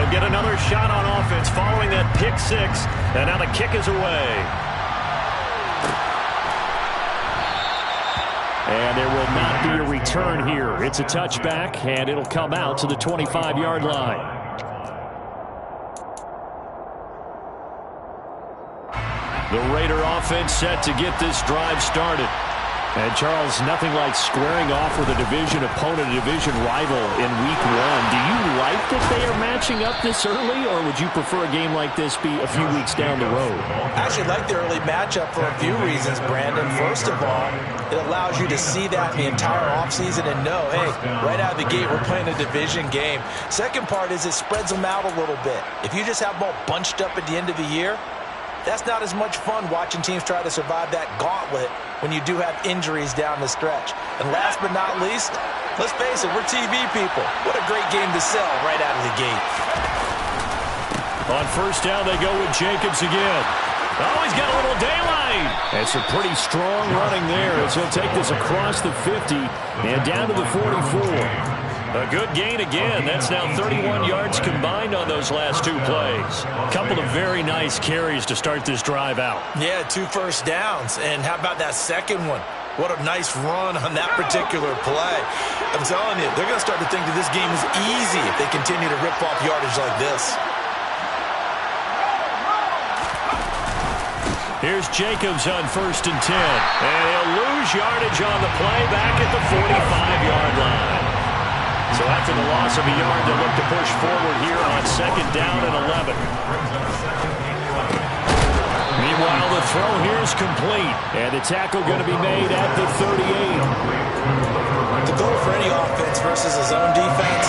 They'll get another shot on offense following that pick six. And now the kick is away. And there will not be a return here. It's a touchback, and it'll come out to the 25-yard line. The Raider offense set to get this drive started. And, Charles, nothing like squaring off with a division opponent, a division rival in week one. Do you like that they are matching up this early, or would you prefer a game like this be a few weeks down the road? I actually like the early matchup for a few reasons, Brandon. First of all, it allows you to see that in the entire offseason and know, hey, right out of the gate, we're playing a division game. Second part is it spreads them out a little bit. If you just have them all bunched up at the end of the year, that's not as much fun watching teams try to survive that gauntlet when you do have injuries down the stretch. And last but not least, let's face it, we're TV people. What a great game to sell right out of the gate. On first down, they go with Jacobs again. Oh, he's got a little daylight. It's a pretty strong running there as he'll take this across the 50 and down to the 44. A good gain again. That's now 31 yards combined on those last two plays. A couple of very nice carries to start this drive out. Yeah, 2 first downs. And how about that second one? What a nice run on that particular play. I'm telling you, they're going to start to think that this game is easy if they continue to rip off yardage like this. Here's Jacobs on first and 10. And he'll lose yardage on the play back at the 45-yard line. So after the loss of a yard, they look to push forward here on second down and 11. Meanwhile, the throw here is complete. And the tackle going to be made at the 38. The goal for any offense versus a zone defense,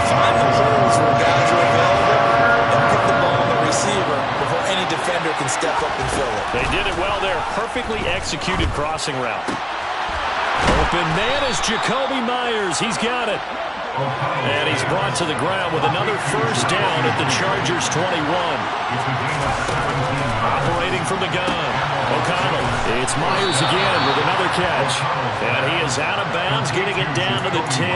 find the holes where guys are available and put the ball on the receiver before any defender can step up and fill it. They did it well there. Perfectly executed crossing route. Open man is Jacoby Myers. He's got it. And he's brought to the ground with another first down at the Chargers' 21. Operating from the gun, O'Connell. It's Myers again with another catch. And he is out of bounds, getting it down to the 10.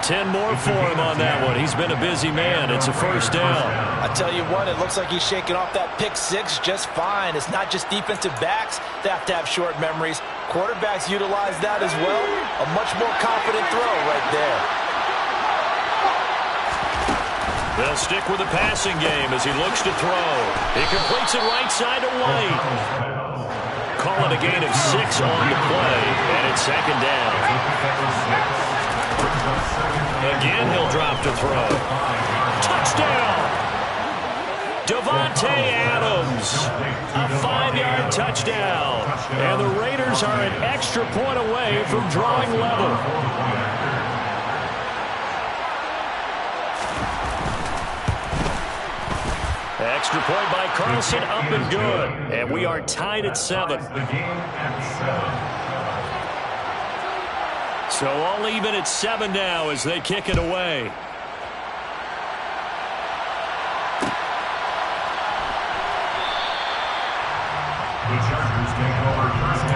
10 more for him on that one. He's been a busy man. It's a first down. I tell you what, it looks like he's shaking off that pick six just fine. It's not just defensive backs that have to have short memories. Quarterbacks utilize that as well. A much more confident throw right there. They'll stick with the passing game as he looks to throw. He completes it right side to White. Call it a gain of 6 on the play, and it's second down. Again, he'll drop to throw. Touchdown! Davante Adams, a 5-yard touchdown. And the Raiders are an extra point away from drawing level. Extra point by Carlson, up and good. And we are tied at 7. So all even at 7 now as they kick it away. The Chargers take over first and 10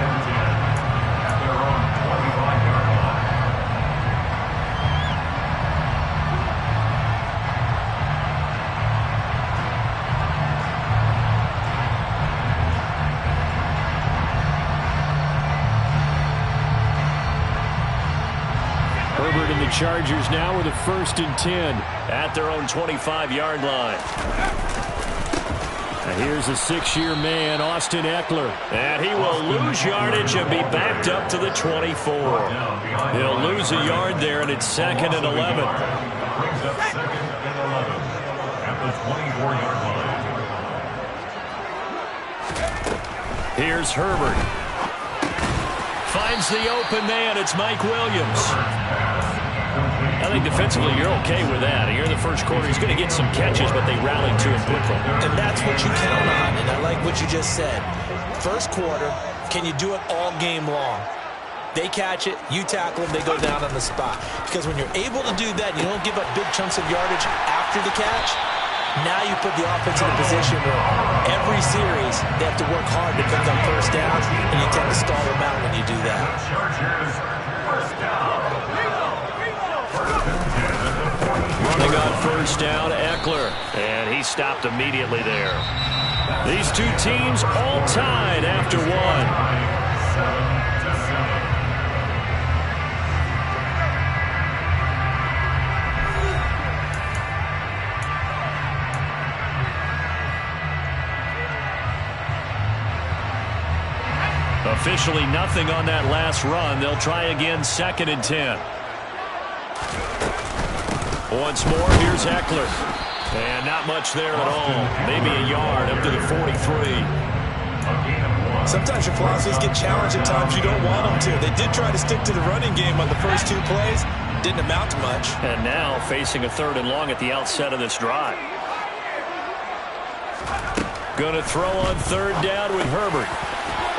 at their own 25-yard line. Herbert and the Chargers now with a first and 10 at their own 25-yard line. Now here's a 6-year man, Austin Eckler. And he will lose yardage and be backed up to the 24. He'll lose a yard there, and it's second and 11. Brings up second and 11 at the 24-yard line. Here's Herbert. Finds the open man. It's Mike Williams. I think defensively you're okay with that. Here in the first quarter, he's going to get some catches, but they rallied to him quickly. And that's what you count on, and I like what you just said. First quarter, can you do it all game long? They catch it, you tackle them, they go down on the spot. Because when you're able to do that, you don't give up big chunks of yardage after the catch. Now you put the offense in a position where every series they have to work hard to pick up first downs, and you tend to stall them out when you do that. Chargers, first down. First and 10 at the 40. Running on first down, Eckler. And he stopped immediately there. These two teams all tied after one. Officially nothing on that last run. They'll try again, 2nd and 10. Once more, here's Eckler. And not much there at all. Maybe a yard up to the 43. Sometimes your philosophies get challenged at times you don't want them to. They did try to stick to the running game on the first 2 plays. Didn't amount to much. And now facing a 3rd and long at the outset of this drive. Going to throw on 3rd down with Herbert.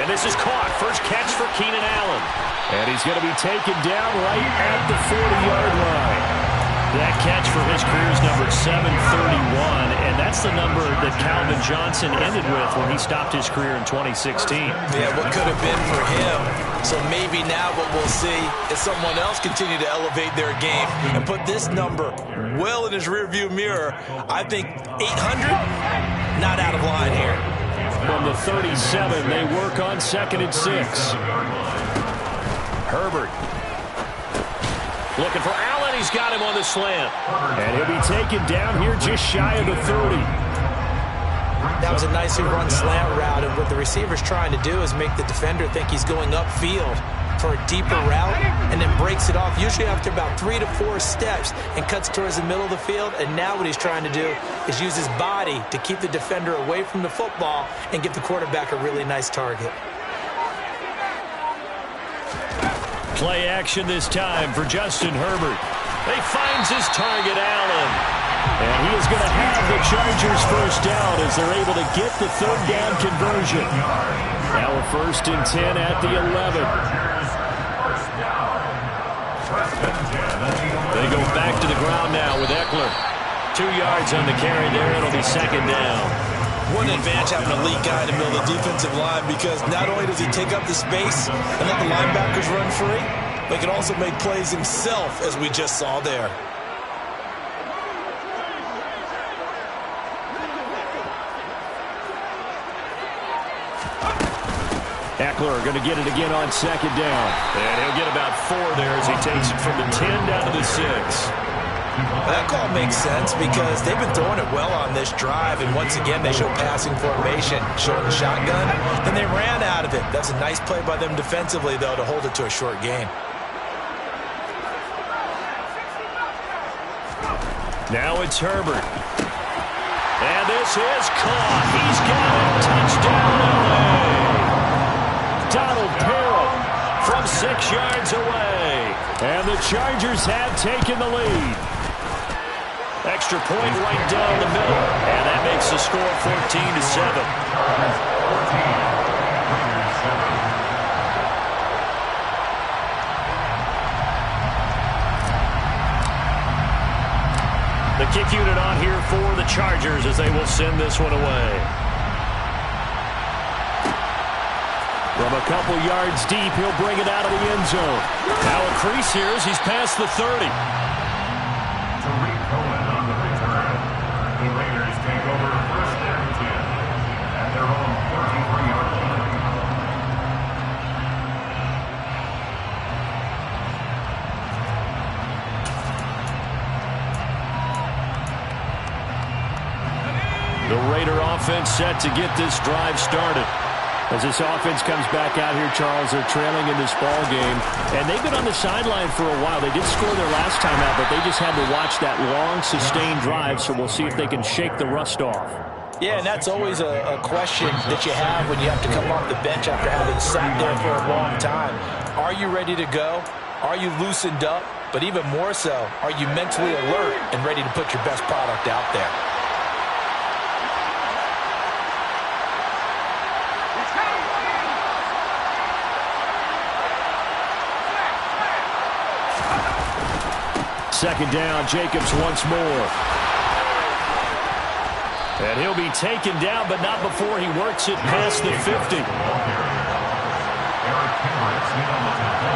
And this is caught. First catch for Keenan Allen. And he's going to be taken down right at the 40-yard line. That catch for his career is number 731. And that's the number that Calvin Johnson ended with when he stopped his career in 2016. Yeah, what could have been for him. So maybe now what we'll see is someone else continue to elevate their game and put this number well in his rearview mirror. I think 800, not out of line here. From the 37, they work on 2nd and 6. Herbert. Looking for Allen. He's got him on the slant. And he'll be taken down here just shy of the 30. That was a nicely run slant route, and what the receiver's trying to do is make the defender think he's going upfield for a deeper route, and then breaks it off, usually after about 3 to 4 steps, and cuts towards the middle of the field. And now what he's trying to do is use his body to keep the defender away from the football and give the quarterback a really nice target. Play action this time for Justin Herbert. He finds his target, Allen. And he is going to have the Chargers first down as they're able to get the 3rd down conversion. Now a 1st and 10 at the 11. They go back to the ground now with Eckler. 2 yards on the carry there. It'll be 2nd down. What an advantage having a elite guy in the middle of the defensive line, because not only does he take up the space and let the linebackers run free, but he can also make plays himself, as we just saw there. Eckler going to get it again on 2nd down. And he'll get about 4 there as he takes it from the 10 down to the 6. That call makes sense because they've been throwing it well on this drive, and once again they show passing formation, showing the shotgun. Then they ran out of it. That's a nice play by them defensively, though, to hold it to a short gain. Now it's Herbert. And this is caught. He's got it. Touchdown, LA. Donald Parham from 6 yards away. And the Chargers have taken the lead. Extra point right down the middle. And that makes the score 14-7. The kick unit on here for the Chargers as they will send this one away. From a couple yards deep, he'll bring it out of the end zone. Now a crease here as he's past the 30. The Raiders take over 1st and 10 at their own 33-yard line. The Raider offense set to get this drive started. As this offense comes back out here, Charles, they're trailing in this ball game. And they've been on the sideline for a while. They did score their last time out, but they just had to watch that long, sustained drive, so we'll see if they can shake the rust off. Yeah, and that's always a question that you have when you have to come off the bench after having sat there for a long time. Are you ready to go? Are you loosened up? But even more so, are you mentally alert and ready to put your best product out there? Second down, Jacobs once more. And he'll be taken down, but not before he works it past the 50. Eric Henricks in on the tackle.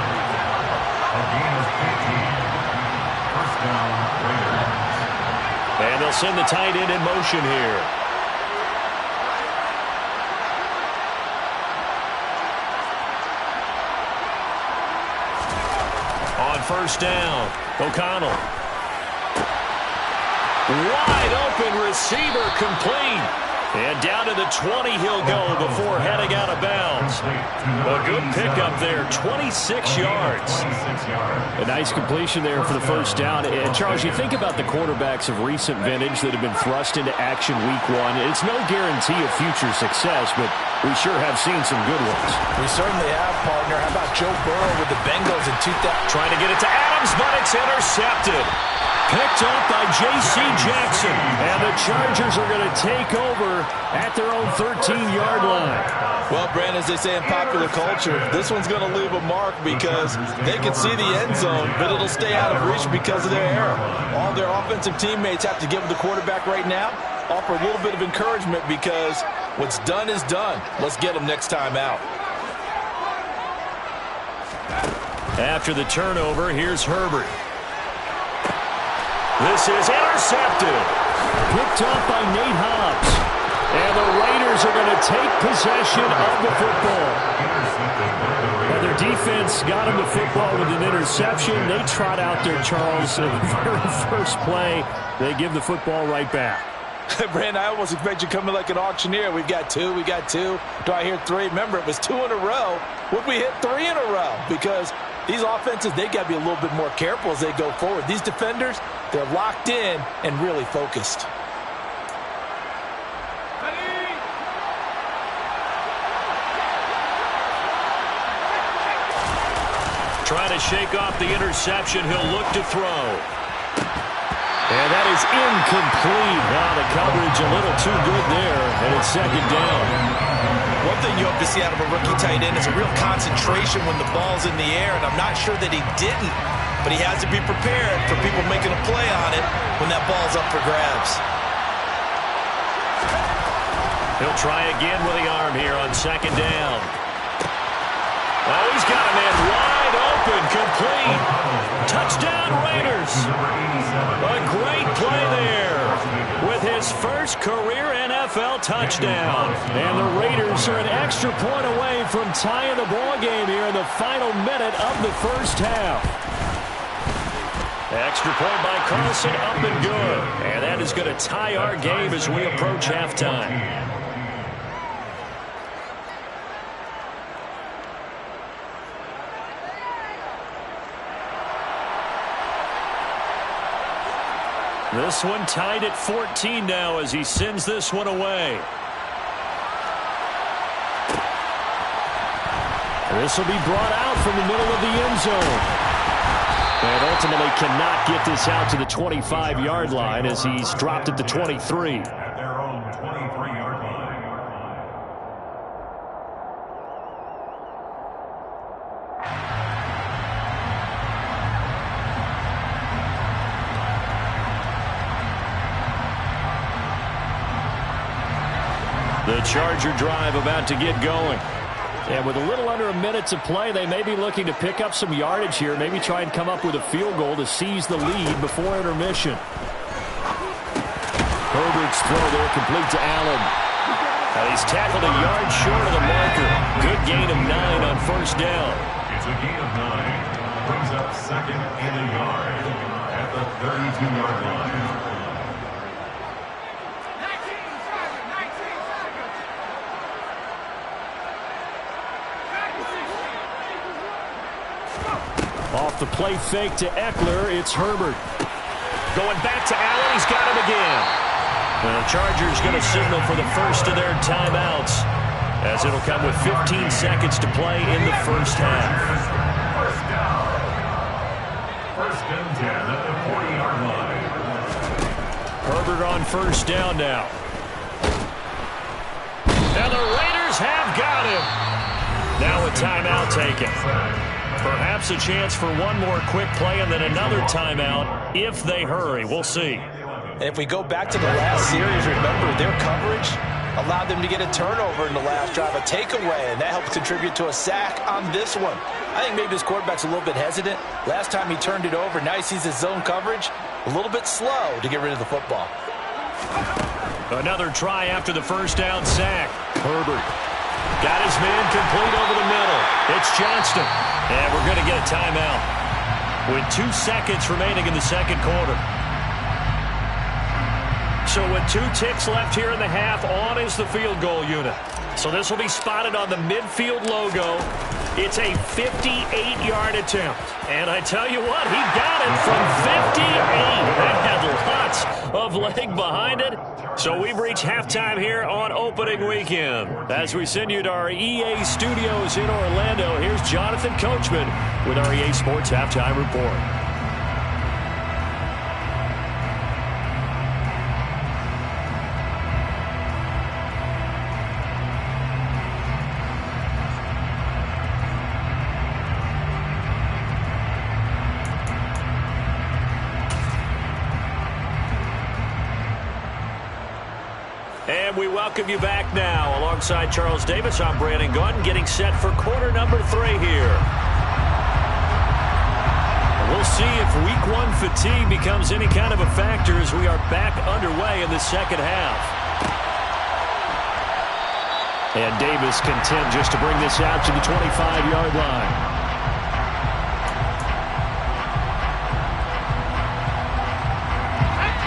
A gain of 15. First down, Raiders. And they'll send the tight end in motion here. On first down, O'Connell. Wide open receiver, complete. And down to the 20 he'll go before heading out of bounds. A good pickup there, 26 yards. A nice completion there for the first down. And Charles, you think about the quarterbacks of recent vintage that have been thrust into action week one. It's no guarantee of future success, but we sure have seen some good ones. We certainly have, partner. How about Joe Burrow with the Bengals in 2000? Trying to get it to Adams, but it's intercepted. Picked up by J.C. Jackson. And the Chargers are going to take over at their own 13-yard line. Well, Brandon, as they say in popular culture, this one's going to leave a mark because they can see the end zone, but it'll stay out of reach because of their error. All their offensive teammates have to give the quarterback right now, offer a little bit of encouragement because what's done is done. Let's get them next time out. After the turnover, here's Herbert. This is intercepted. Picked up by Nate Hobbs. And the Raiders are going to take possession of the football. And their defense got him the football with an interception. They trot out there, Charles, in the very first play. They give the football right back. Brandon, I almost expect you coming like an auctioneer. We've got two. Do I hear three? Remember, it was 2 in a row. Would we hit 3 in a row? Because these offenses, they got to be a little bit more careful as they go forward. These defenders, they're locked in and really focused. Trying to shake off the interception. He'll look to throw. And that is incomplete. Now the coverage a little too good there, and it's second down. One thing you hope to see out of a rookie tight end is a real concentration when the ball's in the air, and I'm not sure that he didn't, but he has to be prepared for people making a play on it when that ball's up for grabs. He'll try again with the arm here on second down. Oh, he's got a man wide open, complete. Touchdown, Raiders. A great play there with his first career NFL touchdown. And the Raiders are an extra point away from tying the ball game here in the final minute of the first half. Extra point by Carlson, up and good. And that is going to tie our game as we approach halftime. This one tied at 14 now as he sends this one away. This will be brought out from the middle of the end zone. And ultimately cannot get this out to the 25-yard line as he's dropped at the 23. At their own 23-yard line. The Charger drive about to get going. And with a little under a minute to play, they may be looking to pick up some yardage here, maybe try and come up with a field goal to seize the lead before intermission. Herbert's throw there complete to Allen. Now he's tackled a yard short of the marker. Good gain of 9 on first down. It's a gain of 9. Brings up second and a yard at the 32-yard line. Off the play fake to Eckler, it's Herbert. Going back to Allen, he's got him again. And the Chargers going to signal for the first of their timeouts, as it'll come with 15 seconds to play in the first half. First down. First and 10 at the 40-yard line. Herbert on first down now. And the Raiders have got him. Now a timeout taken. Perhaps a chance for one more quick play and then another timeout if they hurry. We'll see. And if we go back to the last series, remember, their coverage allowed them to get a turnover in the last drive, a takeaway, and that helped contribute to a sack on this one. I think maybe this quarterback's a little bit hesitant. Last time he turned it over, now he sees his zone coverage. a little bit slow to get rid of the football. Another try after the first down sack. Herbert got his man complete over the middle. It's Johnston. And we're going to get a timeout with 2 seconds remaining in the second quarter. So with 2 ticks left here in the half, on is the field goal unit. So this will be spotted on the midfield logo. It's a 58-yard attempt. And I tell you what, he got it from 58. That had lots of leg behind it. So we've reached halftime here on opening weekend. As we send you to our EA studios in Orlando, here's Jonathan Coachman with our EA Sports Halftime Report. And we welcome you back now. Alongside Charles Davis, I'm Brandon Gunn, getting set for quarter number 3 here. We'll see if week 1 fatigue becomes any kind of a factor as we are back underway in the second half. And Davis content just to bring this out to the 25-yard line.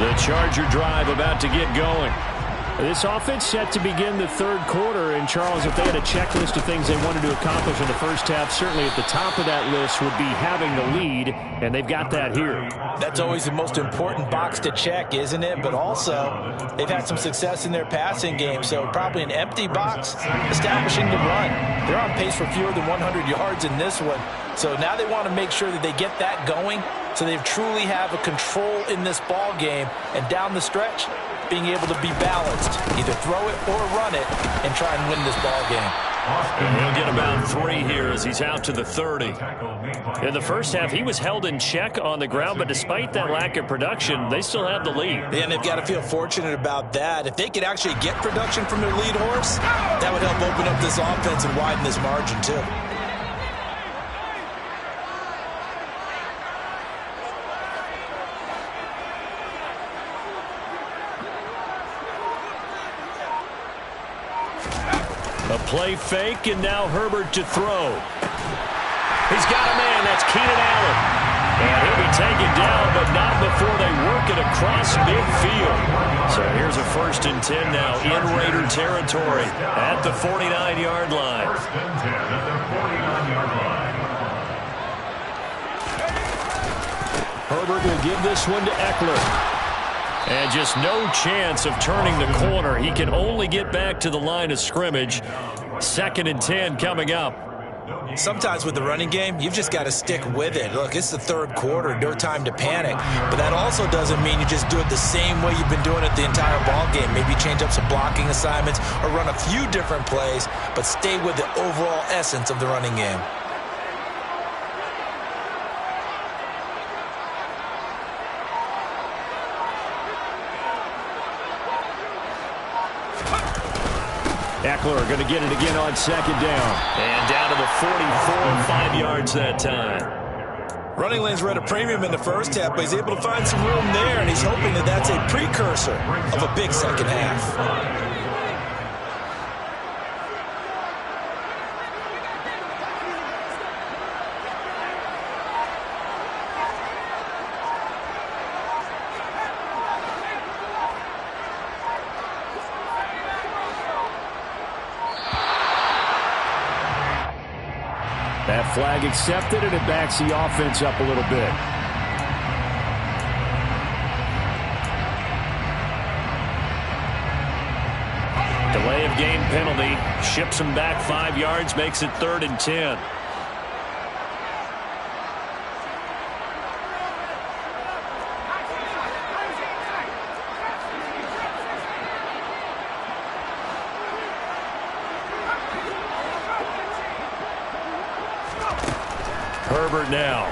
The Charger drive about to get going. This offense set to begin the third quarter. And, Charles, if they had a checklist of things they wanted to accomplish in the first half, certainly at the top of that list would be having the lead, and they've got that here. That's always the most important box to check, isn't it? But also, they've had some success in their passing game, so probably an empty box establishing the run. They're on pace for fewer than 100 yards in this one. So now they want to make sure that they get that going so they truly have a control in this ball game. And down the stretch, being able to be balanced, either throw it or run it, and try and win this ball game. And he'll get about 3 here as he's out to the 30. In the first half, he was held in check on the ground, but despite that lack of production, they still have the lead. And they've got to feel fortunate about that. If they could actually get production from their lead horse, that would help open up this offense and widen this margin too. A play fake, and now Herbert to throw. He's got a man. That's Keenan Allen. And he'll be taken down, but not before they work it across midfield. So here's a 1st and 10 now in Raider territory at the 49-yard line. 1st and 10 at the 49-yard line. Herbert will give this one to Eckler. And just no chance of turning the corner. He can only get back to the line of scrimmage. 2nd and 10 coming up. Sometimes with the running game, you've just got to stick with it. Look, it's the third quarter, no time to panic. But that also doesn't mean you just do it the same way you've been doing it the entire ball game. Maybe change up some blocking assignments or run a few different plays, but stay with the overall essence of the running game. Eckler going to get it again on 2nd down. And down to the 44, 5 yards that time. Running lanes were at a premium in the first half, but he's able to find some room there, and he's hoping that that's a precursor of a big second half. That flag accepted, and it backs the offense up a little bit. Delay of game penalty. Ships him back 5 yards, makes it 3rd and 10. Herbert now.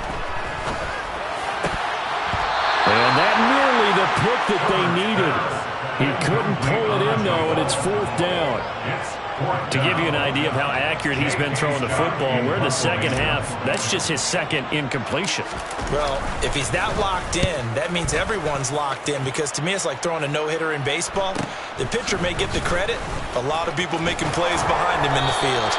And that nearly the pick that they needed. He couldn't pull it in, though, and it's 4th down. To give you an idea of how accurate he's been throwing the football, we're in the second half. That's just his second incompletion. Well, if he's that locked in, that means everyone's locked in, because to me it's like throwing a no-hitter in baseball. The pitcher may get the credit, a lot of people making plays behind him in the field.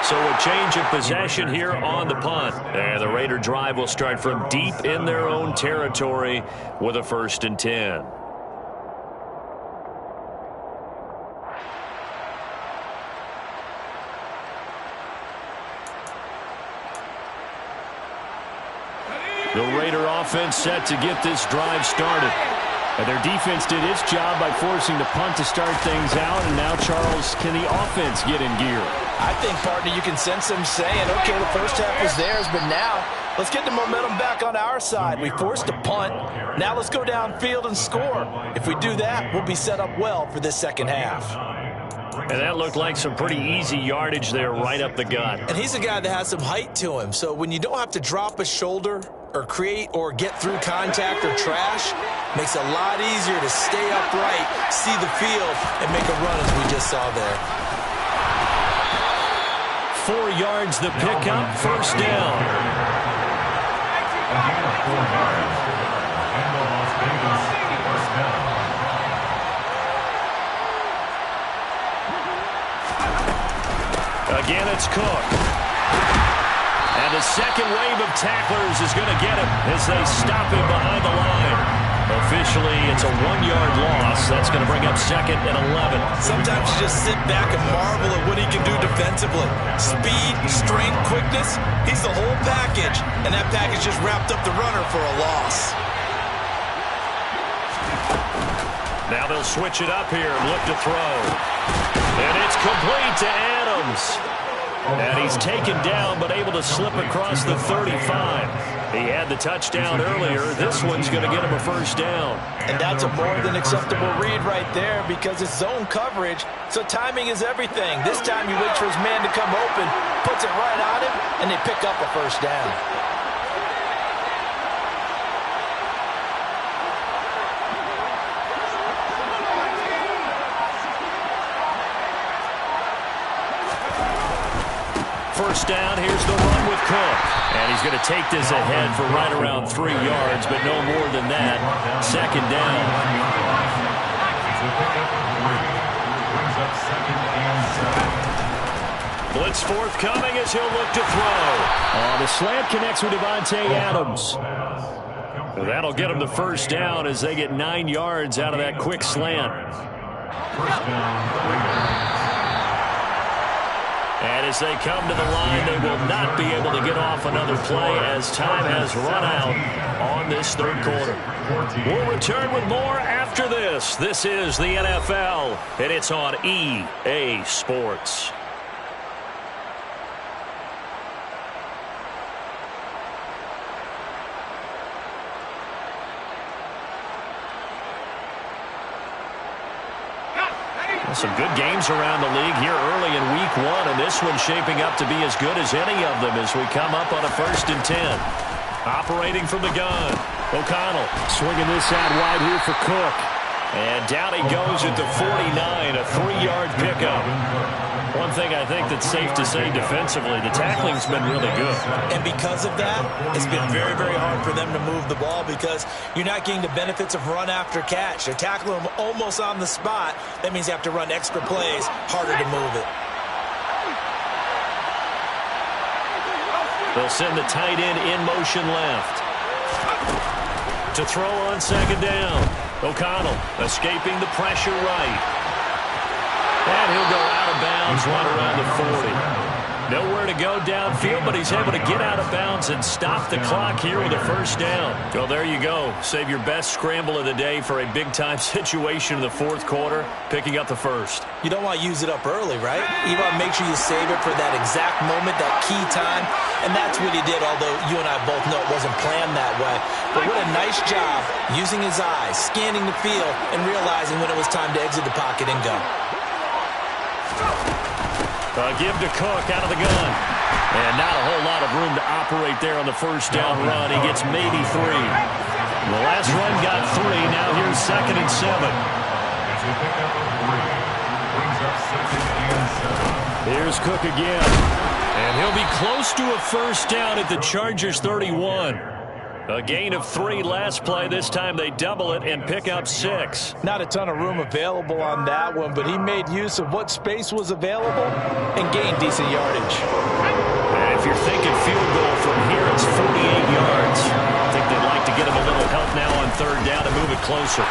So a change of possession here on the punt. And the Raider drive will start from deep in their own territory with a 1st and 10. The Raider offense set to get this drive started. And their defense did its job by forcing the punt to start things out. And now, Charles, can the offense get in gear? I think, partner, you can sense them saying, okay, the first half was theirs, but now let's get the momentum back on our side. We forced a punt. Now let's go downfield and score. If we do that, we'll be set up well for this second half. And that looked like some pretty easy yardage there right up the gut. And he's a guy that has some height to him. So when you don't have to drop a shoulder or create or get through contact or trash, makes it a lot easier to stay upright, see the field, and make a run as we just saw there. 4 yards the pickup, 1st down. Again, it's Cook. And the second wave of tacklers is going to get him as they stop him behind the line. Officially, it's a 1-yard loss. That's going to bring up 2nd and 11. Sometimes you just sit back and marvel at what he can do defensively. Speed, strength, quickness, he's the whole package. And that package just wrapped up the runner for a loss. Now they'll switch it up here and look to throw. And it's complete to Adams. And he's taken down but able to slip across the 35. He had the touchdown earlier. This one's going to get him a 1st down. And that's a more than acceptable read right there because it's zone coverage, so timing is everything. This time he waits for his man to come open, puts it right on him, and they pick up a 1st down. First down, here's the run with Cook. And he's going to take this ahead for right around 3 yards, but no more than that. 2nd down. Blitz forthcoming as he'll look to throw. The slant connects with Devontae Adams. That'll get him the 1st down as they get 9 yards out of that quick slant. And as they come to the line, they will not be able to get off another play as time has run out on this 3rd quarter. We'll return with more after this. This is the NFL, and it's on EA Sports. Some good games around the league here early in week 1, and this one's shaping up to be as good as any of them as we come up on a 1st and 10. Operating from the gun. O'Connell swinging this out wide here for Cook. And down he goes at the 49, a 3-yard pickup. One thing I think that's safe to say defensively, the tackling's been really good. And because of that, it's been very, very hard for them to move the ball because you're not getting the benefits of run after catch. They're tackling them almost on the spot. That means you have to run extra plays, harder to move it. They'll send the tight end in motion left. To throw on 2nd down. O'Connell escaping the pressure right. And he'll go out of bounds right around the 40. Nowhere to go downfield, but he's able to get out of bounds and stop the clock here with a 1st down. Well, there you go. Save your best scramble of the day for a big-time situation in the 4th quarter, picking up the 1st. You don't want to use it up early, right? You want to make sure you save it for that exact moment, that key time. And that's what he did, although you and I both know it wasn't planned that way. But what a nice job using his eyes, scanning the field, and realizing when it was time to exit the pocket and go. Give to Cook out of the gun. And not a whole lot of room to operate there on the 1st down run. He gets maybe 3. The last run got 3. Now here's 2nd and 7. Brings up 2nd and 7. Here's Cook again. And he'll be close to a first down at the Chargers' 31. A gain of 3 last play. This time they double it and pick up 6. Not a ton of room available on that one, but he made use of what space was available and gained decent yardage. And if you're thinking field goal from here, it's 48 yards. I think they'd like to get him a little help now on 3rd down to move it closer.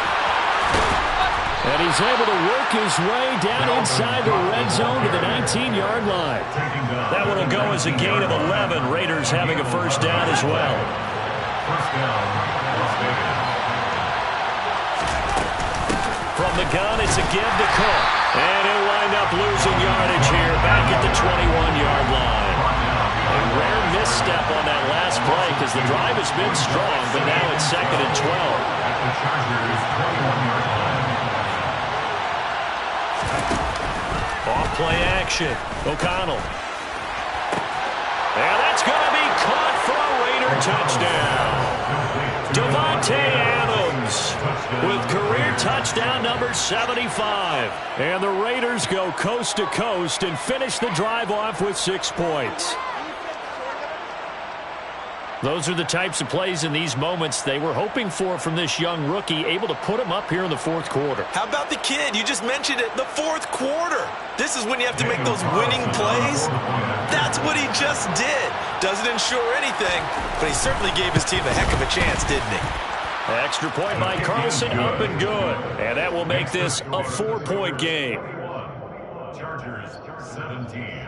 And he's able to work his way down inside the red zone to the 19-yard line. That one will go as a gain of 11. Raiders having a first down as well. First down, Las Vegas. From the gun, it's a give to Cook. And he'll wind up losing yardage here back at the 21-yard line. A rare misstep on that last play because the drive has been strong, but now it's 2nd and 12. At the Chargers' 21-yard line. Off play action. O'Connell. And that's going to be caught for a Raider touchdown. Davante Adams with career touchdown number 75. And the Raiders go coast to coast and finish the drive off with 6 points. Those are the types of plays in these moments they were hoping for from this young rookie, able to put him up here in the 4th quarter. How about the kid? You just mentioned it, the 4th quarter. This is when you have to make those winning plays. That's what he just did. Doesn't ensure anything, but he certainly gave his team a heck of a chance, didn't he? Extra point by Carlson, up and good. And that will make this a 4-point game. Chargers 17.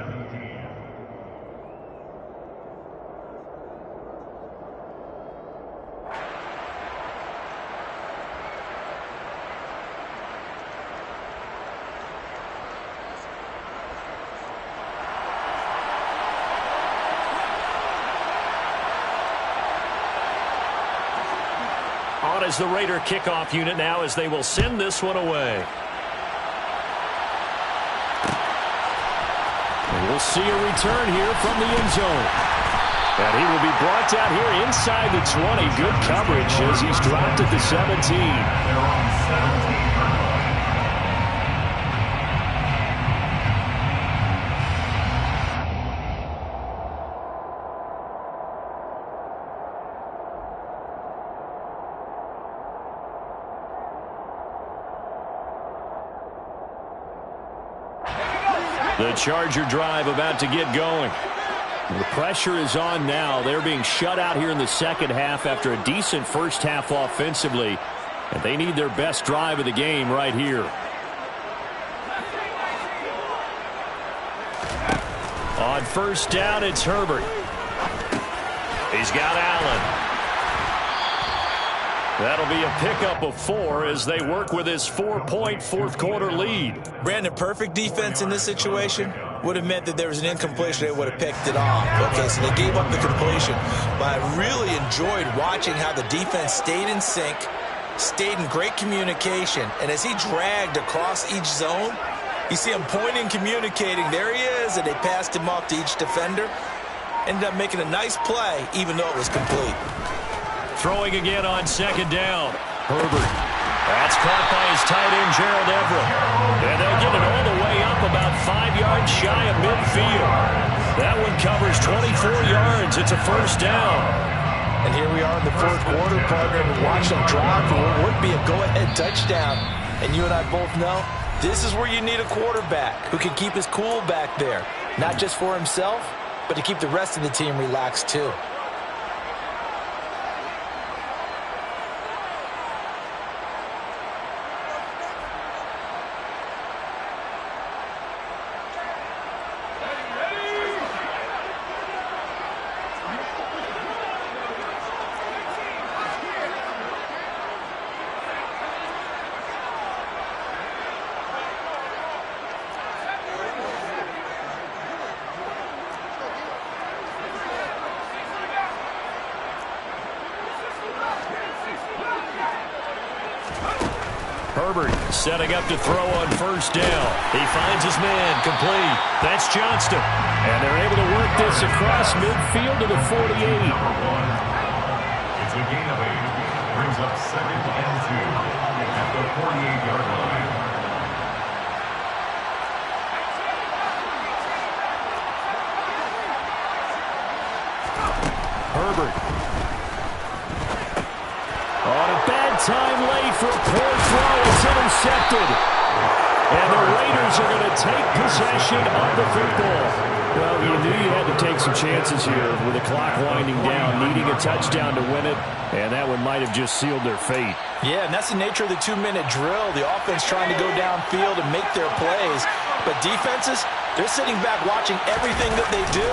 On as the Raider kickoff unit now as they will send this one away. And we'll see a return here from the end zone. And he will be brought down here inside the 20. Good coverage as he's dropped at the 17. They're on 17. The Charger drive about to get going. The pressure is on now. They're being shut out here in the second half after a decent first half offensively. And they need their best drive of the game right here. On first down, it's Herbert. He's got Allen. That'll be a pickup of 4 as they work with his 4-point 4th quarter lead. Brandon, perfect defense in this situation would have meant that there was an incompletion. They would have picked it off. Okay, so they gave up the completion. But I really enjoyed watching how the defense stayed in sync, stayed in great communication. And as he dragged across each zone, you see him pointing, communicating. There he is, and they passed him off to each defender. Ended up making a nice play, even though it was complete. Throwing again on 2nd down. Herbert. That's caught by his tight end, Gerald Everett. And they'll get it all the way up about 5 yards shy of midfield. That one covers 24 yards. It's a first down. And here we are in the 4th quarter, partner. Watch them drop for what would be a go-ahead touchdown. And you and I both know this is where you need a quarterback who can keep his cool back there. Not just for himself, but to keep the rest of the team relaxed too. Herbert setting up to throw on first down. He finds his man, complete. That's Johnston. And they're able to work this across midfield to the 48. It's a gain of 8. Brings up 2nd and 2 at the 48-yard line. intercepted. And the Raiders are going to take possession of the football. Well, you knew you had to take some chances here with the clock winding down, needing a touchdown to win it, and that one might have just sealed their fate. Yeah, and that's the nature of the 2-minute drill. The offense trying to go downfield and make their plays. But defenses, they're sitting back watching everything that they do,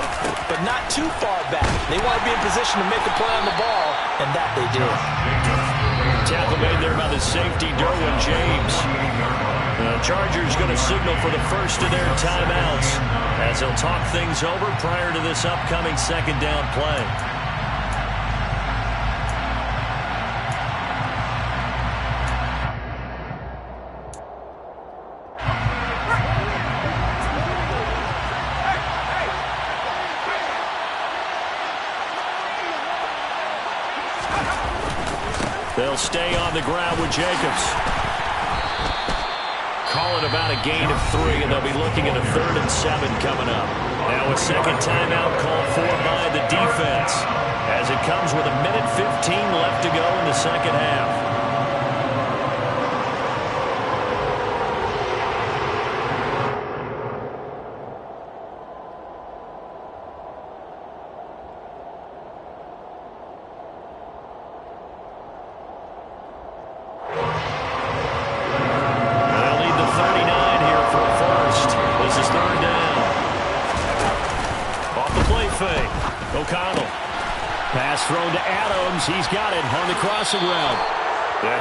but not too far back. They want to be in position to make a play on the ball, and that they did. Tackle made there by the safety, Derwin James. The Chargers going to signal for the first of their timeouts as they'll talk things over prior to this upcoming second down play. They'll stay on the ground with Jacobs. Call it about a gain of 3, and they'll be looking at a 3rd and 7 coming up. Now a second timeout called for by the defense as it comes with 1:15 left to go in the second half. Pass thrown to Adams. He's got it on the crossing route.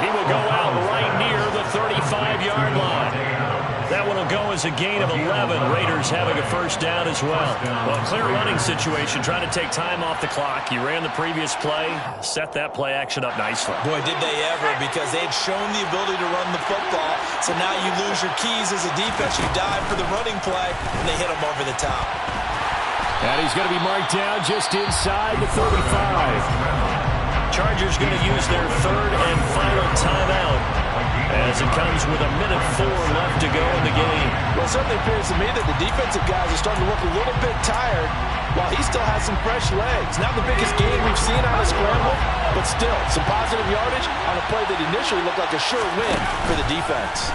He will go out right near the 35-yard line. That one will go as a gain of 11. Raiders having a first down as well. Well, clear running situation, trying to take time off the clock. He ran the previous play, set that play action up nicely. Boy, did they ever, because they had shown the ability to run the football. So now you lose your keys as a defense. You dive for the running play, and they hit him over the top. And he's going to be marked down just inside the 35. Chargers going to use their 3rd and final timeout as it comes with 1:04 left to go in the game. Well, it certainly appears to me that the defensive guys are starting to look a little bit tired while he still has some fresh legs. Not the biggest game we've seen on a scramble, but still some positive yardage on a play that initially looked like a sure win for the defense.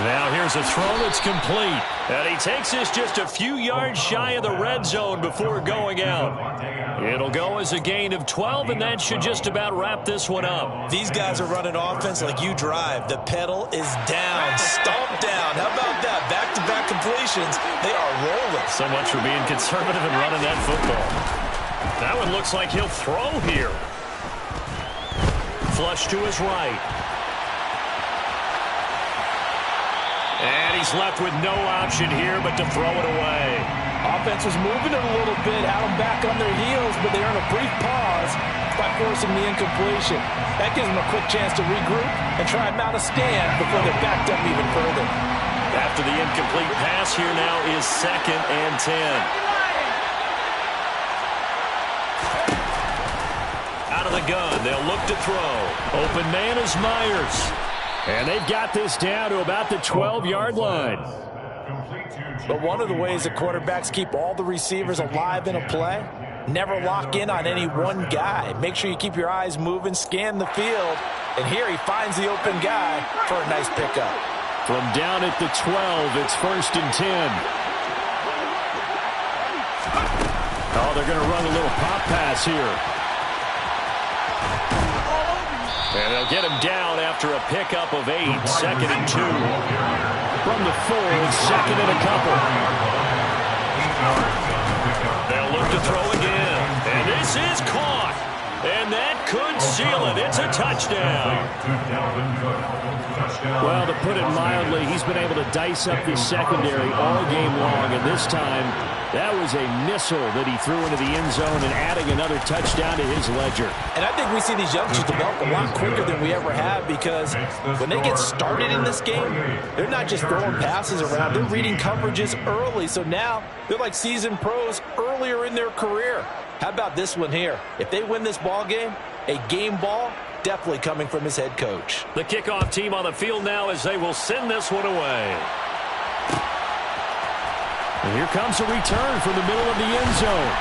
Now here's a throw that's complete. And he takes this just a few yards shy of the red zone before going out. It'll go as a gain of 12, and that should just about wrap this one up. These guys are running offense like you drive. The pedal is down, stomp down. How about that? Back-to-back completions. They are rolling. So much for being conservative and running that football. That one looks like he'll throw here. Flush to his right. And he's left with no option here but to throw it away. Offense was moving it a little bit, had them back on their heels, but they earn a brief pause by forcing the incompletion. That gives them a quick chance to regroup and try and mount a stand before they're backed up even further. After the incomplete pass, here now is 2nd and 10. Out of the gun, they'll look to throw. Open man is Myers. And they've got this down to about the 12-yard line. But one of the ways that quarterbacks keep all the receivers alive in a play, never lock in on any one guy. Make sure you keep your eyes moving, scan the field. And here he finds the open guy for a nice pickup. From down at the 12, it's 1st and 10. Oh, they're going to run a little pop pass here. And they'll get him down after a pickup of 8, 2nd and 2. From the 4, 2nd and a couple. They'll look to throw again. And this is caught. And that could seal it. It's a touchdown. Well, to put it mildly, he's been able to dice up the secondary all game long. And this time, that was a missile that he threw into the end zone and adding another touchdown to his ledger. And I think we see these youngsters develop a lot quicker than we ever have, because when they get started in this game, they're not just throwing passes around. They're reading coverages early. So now they're like seasoned pros earlier in their career. How about this one here? If they win this ball game, a game ball definitely coming from his head coach. The kickoff team on the field now as they will send this one away. And here comes a return from the middle of the end zone.